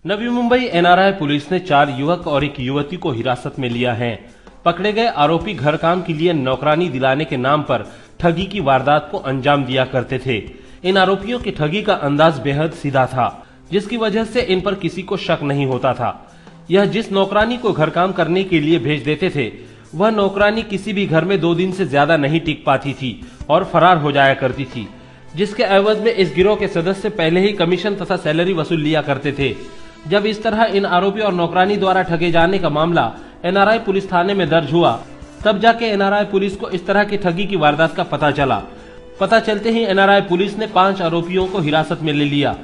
Navi Mumbai NRI police ने 4 युवक और एक युवती को हिरासत में लिया है। पकड़े गए आरोपी घर काम के लिए नौकरानी दिलाने के नाम पर ठगी की वारदात को अंजाम दिया करते थे। इन आरोपियों की ठगी का अंदाज बेहद सीधा था, जिसकी वजह से इन पर किसी को शक नहीं होता था। यह जिस नौकरानी को घर काम करने के लिए भेज देते थे, वह नौकरानी किसी भी घर में 2 दिन से ज्यादा नहीं टिक पाती थी और फरार हो जाया करती थी, जिसके एवज में इस गिरोह के सदस्य पहले ही कमीशन तथा सैलरी वसूल लिया करते थे। जब इस तरह इन आरोपी और नौकरानी द्वारा ठगे जाने का मामला एनआरआई पुलिस थाने में दर्ज हुआ, तब जाके एनआरआई पुलिस को इस तरह की ठगी की वारदात का पता चला। पता चलते ही एनआरआई पुलिस ने 5 आरोपियों को हिरासत में ले लिया।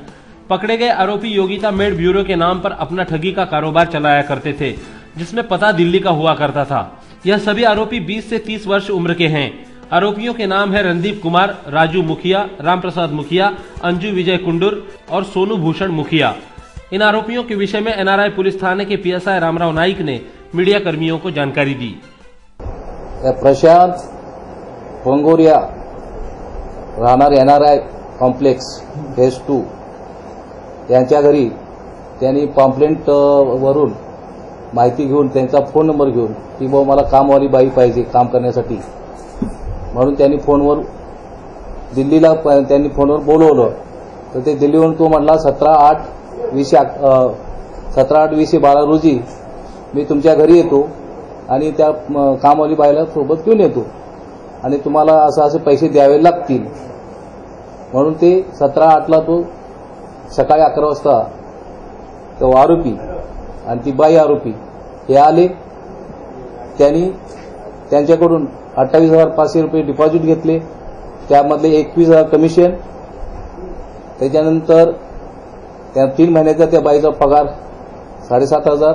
पकड़े गए आरोपी योगिता मेड ब्यूरो के नाम पर अपना ठगी का कारोबार चलाया करते थे, जिसमें पता दिल्ली का हुआ करता था। यह सभी आरोपी 20 से 30 वर्ष उम्र के हैं। आरोपियों के नाम है रणदीप कुमार, राजू मुखिया, राम प्रसाद मुखिया, अंजू विजय कुंडुर और सोनू भूषण मुखिया। इन आरोपियों के विषय में एनआरआई पुलिस थाने के पीएसआई रामराव नाइक ने मीडिया कर्मियों को जानकारी दी। प्रशांत पंगोरिया राहणार एनआरआई कॉम्प्लेक्स फेज 2 यांच्या घरी त्यांनी पॉम्पलेट वरून माहिती घेऊन त्यांचा फोन नंबर घेऊन की मला कामवाली बाई पाहिजे काम करण्यासाठी, म्हणून त्यांनी फोनवर दिल्लीला त्यांनी फोनवर बोलवलं। तर ते दिल्लीवरून तो म्हटला 17/8/2012 रोजी मी तुमच्या घरी येतो आणि त्या कामवाली बाईला सोबत घेऊन येतो आणि तुम्हाला असे पैसे द्यावे लागतील, म्हणून ते 17/8ला तो सकाळी 11 वाजता तो आरोपी आणि ती बाई आरोपी हे आले। त्यांनी त्यांच्याकडून 28,500 रुपये डिपॉझिट घेतले, त्यामधले 21,000 कमिशन, त्याच्यानंतर त्या 3 महिन्याचा त्या बाईचा पगार 7,500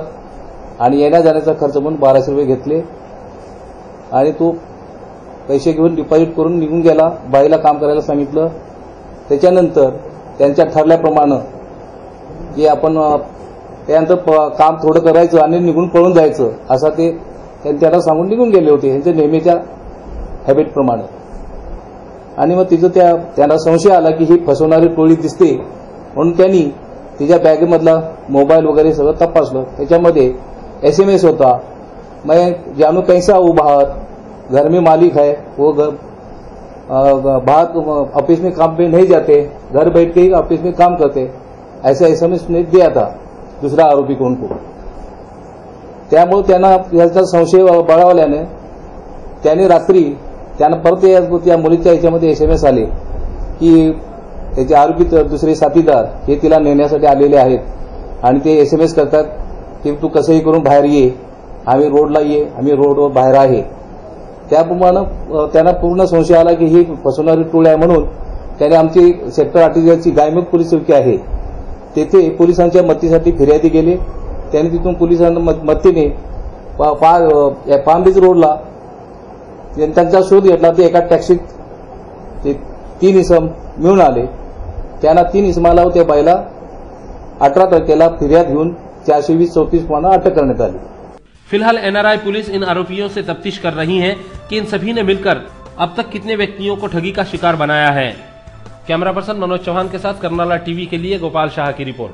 आणि येण्या जाण्याचा खर्च म्हणून 1,200 रुपये घेतले आणि तो पैसे घेऊन डिपॉझिट करून निघून गेला। बाईला काम करायला सांगितलं। त्याच्यानंतर त्यांच्या ठरल्याप्रमाणे की आपण त्यानंतर काम थोडं करायचं आणि निघून पळून जायचं असा ते त्यांना सांगून निघून गेले होते त्यांच्या नेहमीच्या हॅबिट प्रमाणे। आणि मग तिचं त्यांना संशय आला की ही फसवणारी टोळी दिसते, म्हणून त्यांनी तिच्या बॅगेमधला मोबाईल वगैरे सगळं तपासलं। त्याच्यामध्ये SMS होता, मैं जानू कैसा हूँ बाहर, घर में मालिक है, वो बाहर ऑफिस में काम पे नहीं जाते, घर बैठ के ही ऑफिस में काम करते, ऐसा SMS ने दिया था दूसरा आरोपी को उनको। त्यामुळे त्यांना याचा संशय बळावल्याने त्याने रात्री त्यांना परत या मुलीच्या याच्यामध्ये SMS आले की त्याचे आरोपी दुसरे साथीदार हे तिला नेण्यासाठी आलेले आहेत आणि ते SMS करतात की तू कसंही करून बाहेर ये, आम्ही रोडला ये, आम्ही रोडवर बाहेर आहे। त्याप्रमाणे त्यांना पूर्ण संशय आला की ही फसवणारी टोळी आहे, म्हणून त्याने आमची सेक्टर 38ची गायमुख पोलीस चौकी आहे तेथे पोलिसांच्या मदतीसाठी फिर्यादी गेले। त्यांनी तिथून पोलिसांच्या मदतीने पाम बीच रोडला त्यांचा शोध घेतला। ते एका टॅक्सीत ते 3 इसम मिळून आले। त्यांना 3 इसमाला त्या बाईला 18 तारखेला फिर्याद घेऊन 420-34 प्रमाणे अटक करण्यात आली। फिलहाल एनआरआई पुलिस इन आरोपियों से तफ्तीश कर रही है कि इन सभी ने मिलकर अब तक कितने व्यक्तियों को ठगी का शिकार बनाया है। कैमरा पर्सन मनोज चौहान के साथ कर्नाला टीवी के लिए गोपाल शाह की रिपोर्ट।